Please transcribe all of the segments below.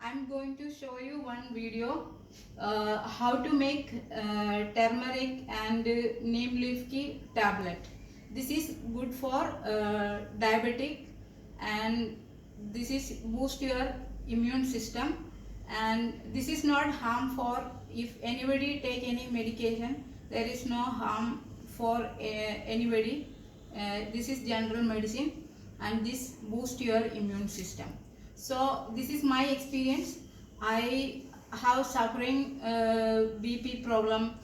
I'm going to show you one video how to make turmeric and neem leaf tea tablet. This is good for diabetic, and this is boost your immune system, and this is not harm for if anybody take any medication. There is no harm for anybody. This is general medicine, and this boost your immune system. So this is my experience. I have suffering BP problem.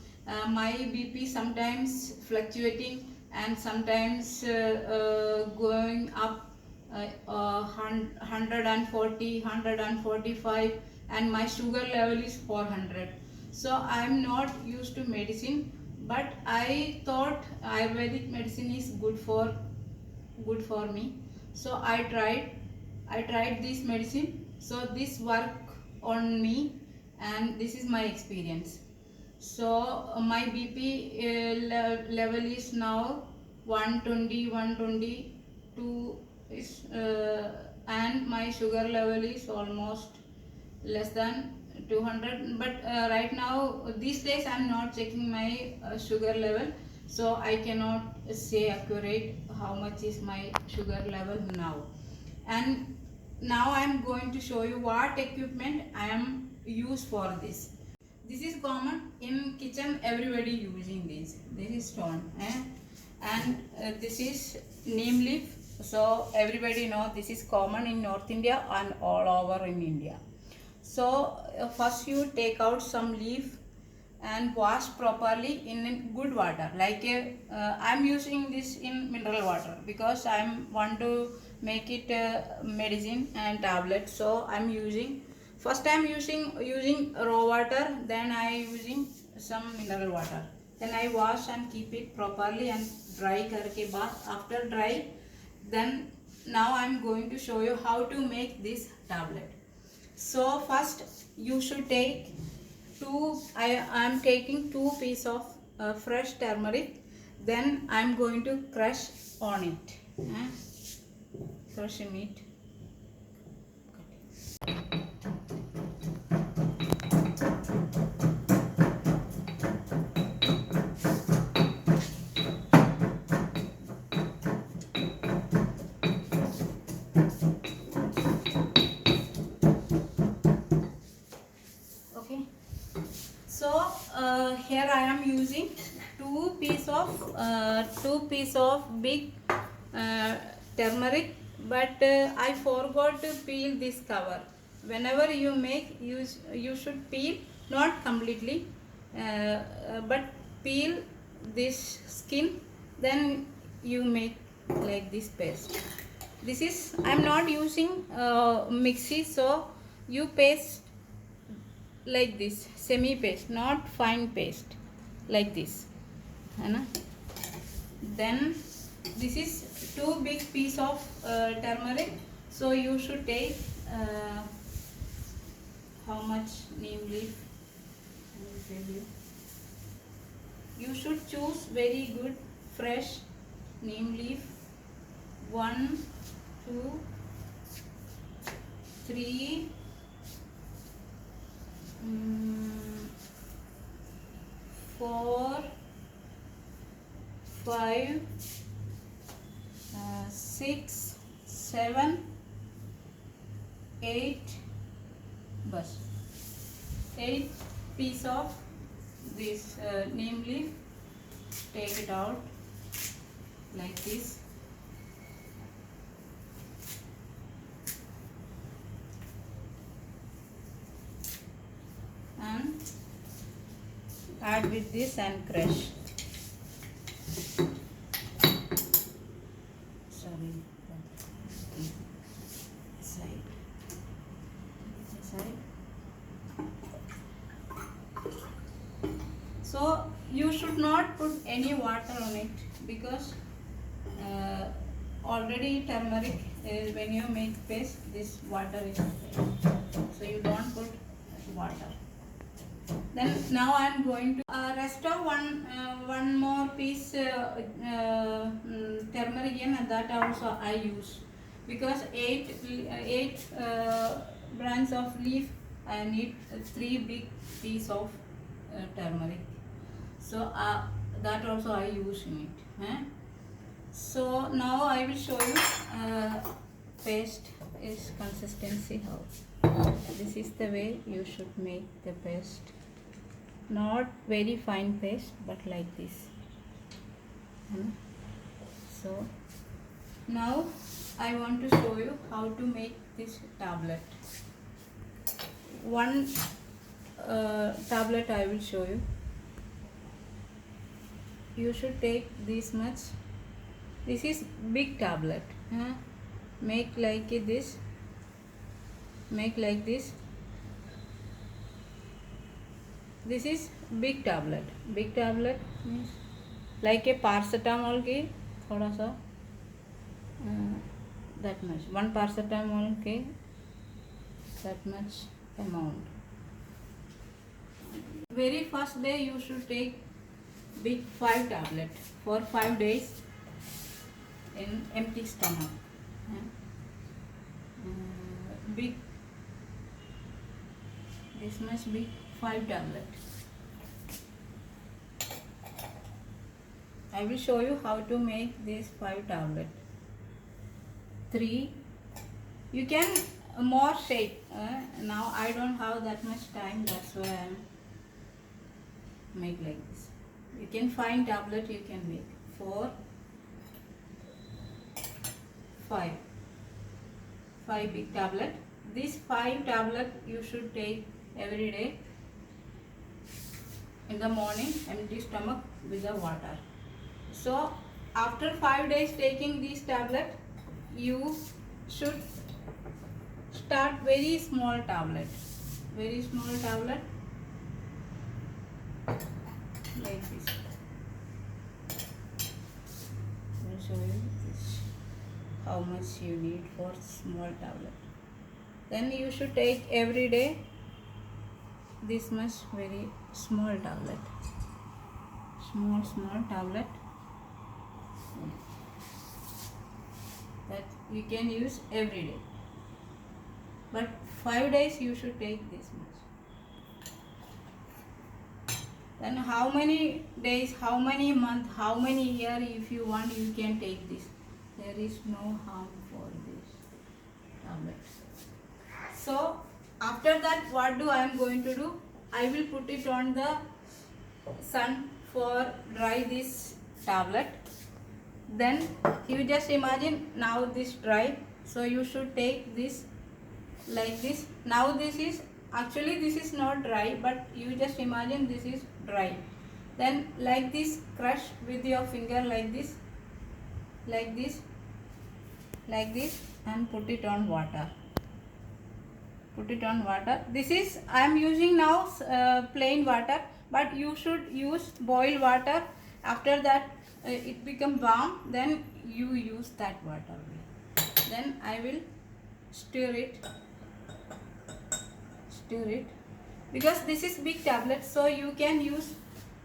My BP sometimes fluctuating and sometimes going up 140, 145, and my sugar level is 400. So I am not used to medicine, but I thought Ayurvedic medicine is good for me. So I tried this medicine. So this work on me, and this is my experience. So my BP level is now 120, 122 is and my sugar level is almost less than 200. But right now, these days I'm not checking my sugar level, so I cannot say accurate how much is my sugar level now. And now I'm going to show you what equipment I am used for this. This is common in kitchen, everybody using this is stone, and this is neem leaf. So everybody know this is common in North India and all over in India. So first you take out some leaf and wash properly in good water. Like I'm using this in mineral water because I'm want to make it medicine and tablet. So I'm using, first I'm using raw water, then I using some mineral water. Then I wash and keep it properly and dry karke baad. After dry, then now I'm going to show you how to make this tablet. So first you should take I am taking 2 pieces of fresh turmeric. Then I am going to crush on it. Crush in it. Okay. So here I am using 2 piece of big turmeric, but I forgot to peel this cover. Whenever you make, you should peel, not completely, but peel this skin, then you make like this paste. This is, I am not using mixie, so you paste like this, semi paste, not fine paste, like this, then this is 2 big piece of turmeric. So you should take how much neem leaf, I will tell you. You should choose very good fresh neem leaf. 1, 2, 3, 4, 5, 6, 7, 8, bus 8 piece of this neem leaf. Take it out like this. And add with this and crush. Sorry, side. So you should not put any water on it because already turmeric is, when you make paste, this water is there. So you don't put water. Then now I am going to rest of one more piece turmeric, and that also I use because 8 branch of leaf, I need 3 big piece of turmeric. So that also I use in it. So now I will show you paste is consistency how. This is the way you should make the paste. Not very fine paste, but like this. So now I want to show you how to make this tablet. One tablet I will show you. You should take this much. This is big tablet. Make like this. Make like this. This is big tablet. Big tablet means like a paracetamol के थोड़ा सा that much. One paracetamol के that much amount. Very first day you should take big 5 tablet for 5 days in empty stomach. Big, this much big 5 tablet. I will show you how to make this 5 tablet. 3, you can more shape. Now I don't have that much time, that's why I make like this. You can find tablet, you can make 4, 5 big tablet. This 5 tablet you should take every day in the morning, empty stomach with the water. So after 5 days taking this tablet, you should start very small tablet. Very small tablet like this. I will show you this, how much you need for small tablet. Then you should take every day this much very small tablet. Small tablet that you can use every day. But 5 days you should take this much. Then how many days, how many months, how many year if you want you can take this. There is no harm for this tablet. So after that what do I am going to do? I will put it on the sun for dry this tablet. Then you just imagine now this dry. So you should take this like this. Now this is actually this is not dry, but you just imagine this is dry. Then like this, crush with your finger like this, like this, like this, and put it on water. Put it on water. This is I am using now plain water, but you should use boiled water. After that it become warm, then you use that water. Then I will stir it, because this is big tablet, so you can use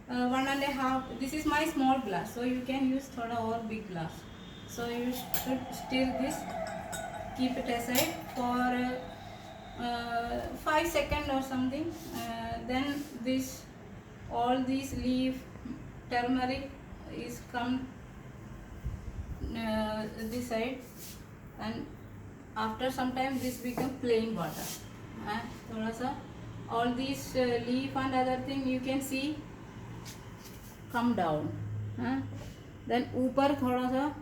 1.5. This is my small glass, so you can use thoda or big glass. So you should stir this, keep it aside for 5 seconds or something. Then this all these leaf turmeric is come this side, and after some time this become plain water. थोड़ा सा all these leaf and other thing you can see come down. Then ऊपर थोड़ा सा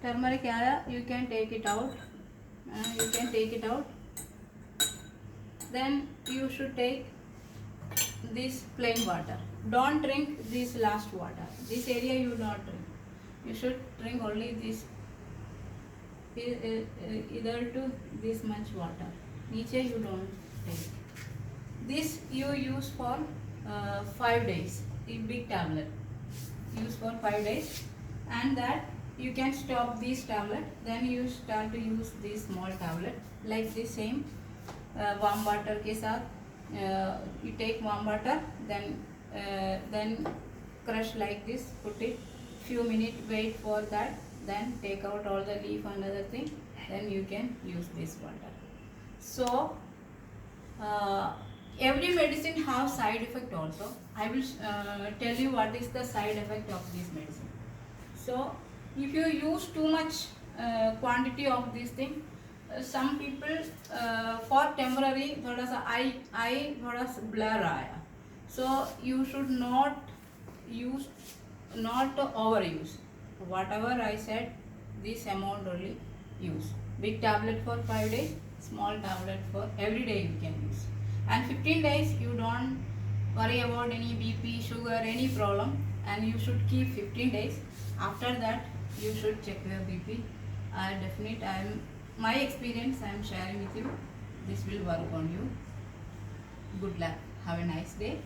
turmeric आया, you can take it out. Then you should take this plain water. Don't drink this last water. This area you not drink. You should drink only this, either to this much water. नीचे you don't take. This you use for 5 days. The big tablet use for 5 days, and that you can stop this tablet. Then you start to use this small tablet like this same. Warm water के साथ you take warm water, then crush like this, put it few minutes, wait for that, then take out all the leaf and other thing, then you can use this water. So every medicine have side effect also. I will tell you what is the side effect of this medicine. So if you use too much quantity of this thing, some people for temporary थोड़ा सा eye थोड़ा सा blur आया. So you should not use, not overuse. Whatever I said, this amount only use. Big tablet for 5 days, small tablet for every day you can use. And 15 days you don't worry about any BP, sugar, any problem, and you should keep 15 days. After that you should check your BP. My experience I am sharing with you. This will work on you. Good luck. Have a nice day.